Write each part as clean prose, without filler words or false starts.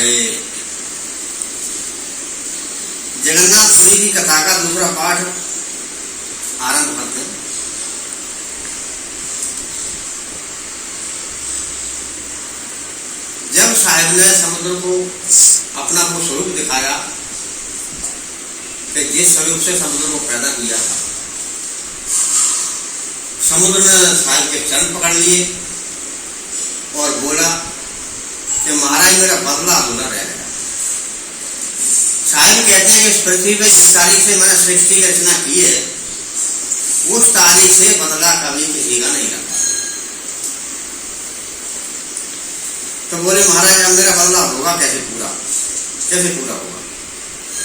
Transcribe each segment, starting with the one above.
हमारे जगन्नाथपुरी की कथा का दूसरा पाठ आरंभ करते हैं। जब साहिब ने समुद्र को अपना वो स्वरूप दिखाया कि जिस स्वरूप से समुद्र को पैदा किया था, समुद्र ने साहिब के चरण पकड़ लिए और बोला कि महाराज मेरा बदला अधूरा रह गया। साहिब कहते हैं कि इस पृथ्वी पे जिस तारीख से मैंने सृष्टि की रचना की है, उस तारीख से बदला कभी किसी का नहीं रखा। तो बोले महाराज अब मेरा बदला होगा कैसे पूरा होगा?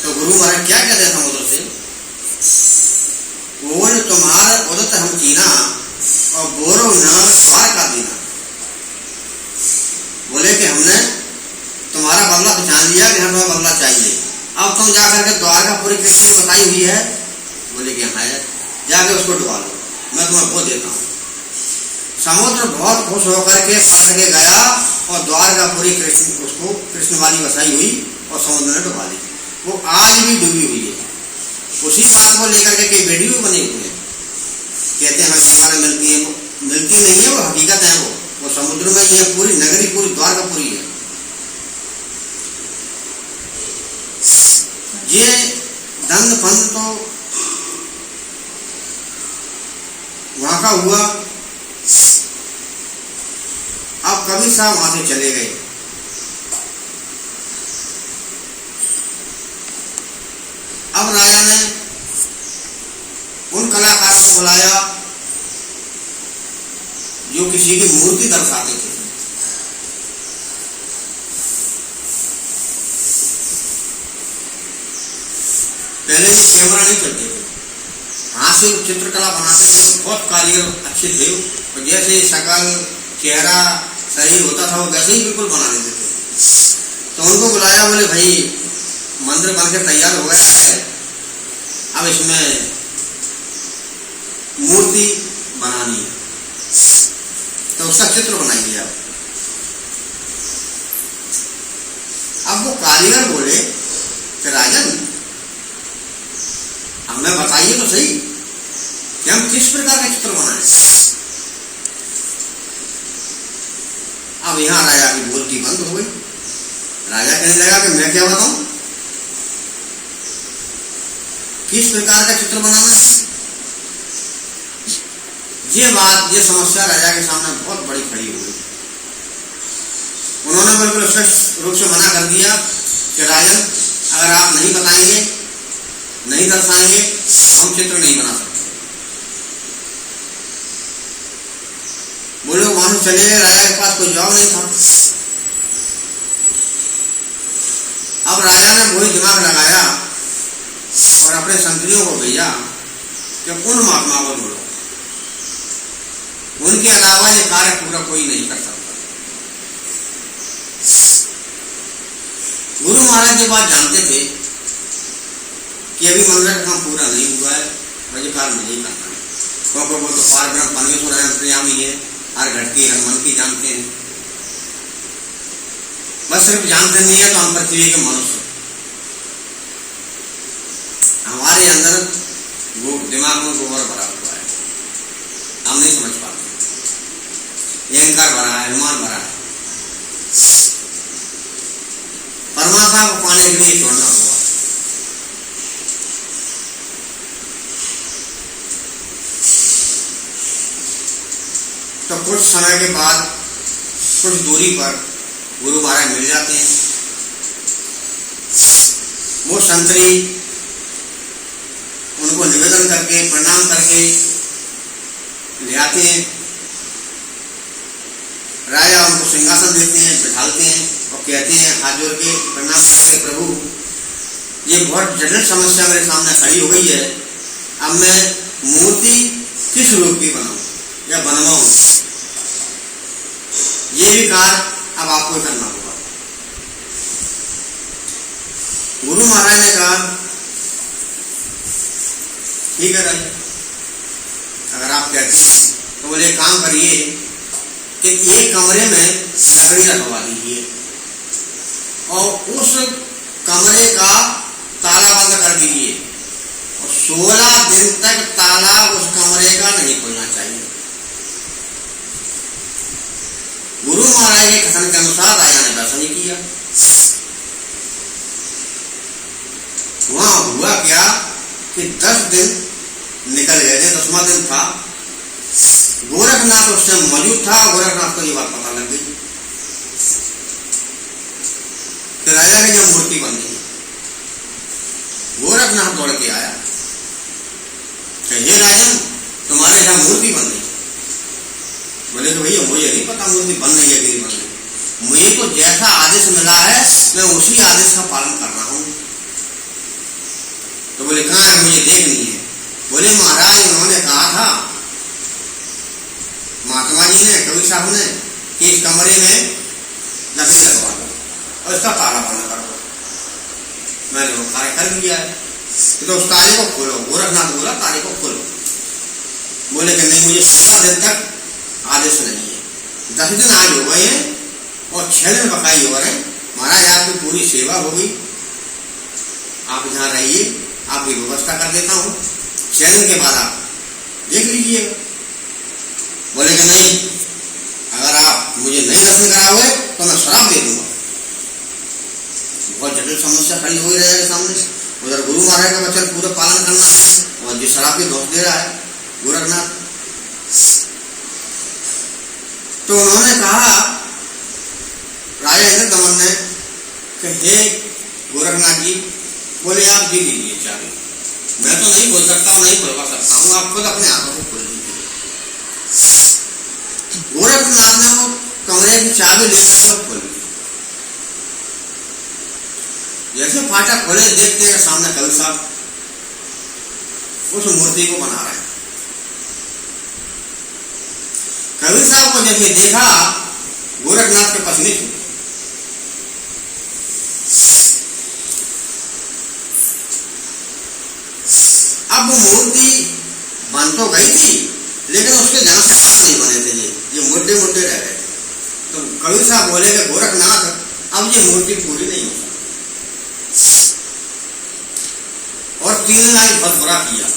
तो गुरु महाराज क्या कहते हैं समुद्र से? बोल तुम्हारा उदत हम कीना और बोरो नाम द्वार का दीना। बोले कि हमने तुम्हारा बदला पहचान लिया कि हमें बदला चाहिए, अब तुम जाकर के द्वारकापुरी कृष्ण की बताई हुई है। बोले कि हाँ है, जाके उसको डुबा लो, मैं तुम्हें वो देता हूँ। समुद्र बहुत खुश होकर के पलट के गया और द्वारकापुरी कृष्ण उसको कृष्ण वाली बसाई हुई और समुद्र ने डुबा दी। वो आज भी डूबी हुई है। उसी बात को लेकर के कई वीडियो बने हुए हैं, कहते हैं हकीकत मिलती है, वो मिलती नहीं है, वो हकीकत है। वो समुद्र में ये पूरी नगरी पूरी द्वारकापुरी है। ये दंड फंड तो वहां का हुआ। अब कबीर साहब वहां से चले गए। अब राजा ने उन कलाकारों को बुलाया जो किसी की मूर्ति दर्शाते थे। पहले भी कैमरा नहीं चलते थे, हाथ से चित्रकला बनाते थे, तो बहुत कारीगर अच्छे थे। तो जैसे शकल चेहरा शरीर होता था वो वैसे ही बिल्कुल बना देते थे। तो उनको बुलाया, बोले भाई मंदिर बनकर तैयार हो गया है, अब इसमें मूर्ति बनानी है, तो उसका चित्र बनाइए आप। अब वो कारीगर बोले कि राजन हमें बताइए तो सही कि हम किस प्रकार का चित्र बनाएं। अब यहां राजा की बोलती बंद हो गई। राजा कहने लगा कि मैं क्या बताऊं, किस प्रकार का चित्र बनाना है। ये समस्या राजा के सामने बहुत बड़ी खड़ी हो गई। उन्होंने बिल्कुल स्पष्ट रूप से मना कर दिया कि राजन अगर आप नहीं बताएंगे, नहीं दर्शाएंगे, हम चित्र नहीं बना सकते। बोले वहां चले गए, राजा के पास कोई जवाब नहीं था। अब राजा ने वही दिमाग लगाया और अपने संतरियों को भेजा कि उन महात्मा को बोलो, उनके अलावा ये कार्य पूरा कोई नहीं कर सकता। गुरु महाराज ये बात जानते थे कि अभी मंदिर का काम पूरा नहीं हुआ है, मुझे कार्य नहीं करना है, क्योंकि वो तो पार ब्रह्म परमेश्वर है, अंतर्यामी है, हर घटती हर मन की जानते हैं। बस सिर्फ जानते नहीं है तो हम पृथ्वी के मनुष्य, हमारे अंदर वो दिमाग में गोबर भरा हुआ है, हम नहीं समझ पाते। अहंकार भरा है, अभिमान भरा है। परमात्मा को पाने के लिए छोड़ना हुआ। तो कुछ समय के बाद कुछ दूरी पर गुरु महाराज मिल जाते हैं। वो संतरी उनको निवेदन करके प्रणाम करके ले आते हैं। राजा उनको सिंहासन देते हैं, बिठालते हैं और कहते हैं हाथ जोड़ के प्रणाम करके, प्रभु ये बहुत जटिल समस्या मेरे सामने खड़ी हो गई है, अब मैं मूर्ति किस रूप की बनाऊं या बनवाऊं, ये भी कार्य अब आपको करना होगा। गुरु महाराज ने कहा ठीक है राजा, अगर आप कहते हैं तो बोले काम करिए कि एक कमरे में लकड़ी रखवा दीजिए और उस कमरे का ताला बंद कर दीजिए और 16 दिन तक ताला उस कमरे का नहीं खोलना चाहिए। गुरु महाराज के कथन के अनुसार राजा ने वैसा नहीं किया। वहां हुआ क्या कि 10 दिन निकल गए थे, 10वां दिन था। गोरखनाथ उस समय मौजूद था। गोरखनाथ को ये बात पता लग गई कि राजा की जब मूर्ति बन गई। गोरखनाथ दौड़ के आया कि हे राजन, तुम्हारे यहाँ मूर्ति बन गई। बोले कि भैया मुझे नहीं पता मूर्ति बन रही है कि नहीं बन रही, मुझे तो जैसा आदेश मिला है मैं उसी आदेश का पालन कर रहा हूं। तो बोले कहाँ है, मुझे देखनी है। बोले महाराज उन्होंने कहा था, महात्मा जी ने, कवि साहब ने, कि इस कमरे में लकड़ी लगवा दो और इसका ताला बंद कर दो। मैंने वो कार्य कर दिया है, तो उस ताले को खोलो। गोरखनाथ बोला ताले को खोलो। बोले कि नहीं, मुझे 16 दिन तक आदेश नहीं है। 10 दिन आज हो गए हैं और 6 दिन बकाई हो रहे हैं। महाराज आपकी पूरी सेवा होगी, आप जहाँ रहिए, आपकी व्यवस्था कर देता हूँ। 6 दिन के बाद आप देख लीजिएगा। बोले कि नहीं, अगर आप मुझे नहीं दर्शन कराओगे तो मैं शराब दे दूंगा। बहुत जटिल समस्या खड़ी हो रही है सामने। उधर गुरु महाराज का वचन पूरा पालन करना है और जो शराब की दोष दे रहा है गोरखनाथ। तो उन्होंने कहा, राजा इंद्र दमन ने कि हे गोरखनाथ जी, बोले आप दे लीजिए चाबी। मैं तो नहीं बोल सकता हूँ, नहीं खुलवा सकता हूँ, आप खुद अपने हाथों से खोल लीजिए। गोरखनाथ ने वो कमरे की चाबी लेकर सब खोल ली। जैसे फाटक खोले, देखते हैं सामने कवि साहब उस मूर्ति को बना रहे हैं। कवि साहब को जब ये देखा, गोरखनाथ के पसीने छूटे। अब वो मूर्ति बन तो गई थी, लेकिन उसके जन से काम नहीं बने थे। ये मुद्दे मुद्दे रह गए। तो कवि साहब बोले कि गोरखनाथ, अब ये मूर्ति पूरी नहीं हो सकती। और 3 लाइन बहुत बुरा किया।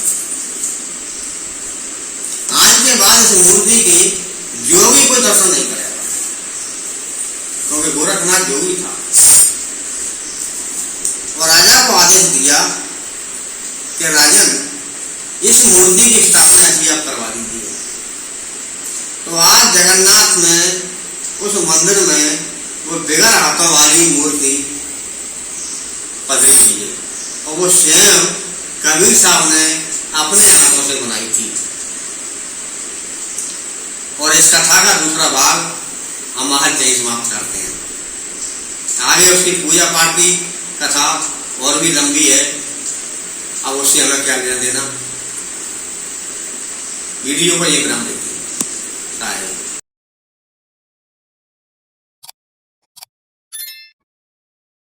आज के बाद इस मूर्ति की जोगी कोई दर्शन नहीं करेगा, क्योंकि गोरखनाथ जोगी था। और राजा को आदेश दिया कि राजन, इस मूर्ति की स्थापना ऐसी आप करवा दीजिए। तो आज जगन्नाथ में, उस मंदिर में, वो बिगड़ हाथों वाली मूर्ति पधरी हुई है और वो स्वयं कबीर साहब ने अपने हाथों से बनाई थी। और इस कथा का दूसरा भाग हम आज यही समाप्त करते हैं। आगे उसकी पूजा पाठ की कथा और भी लंबी है, अब उससे हमें क्या लेना देना। वीडियो को एक नाम देते हैं।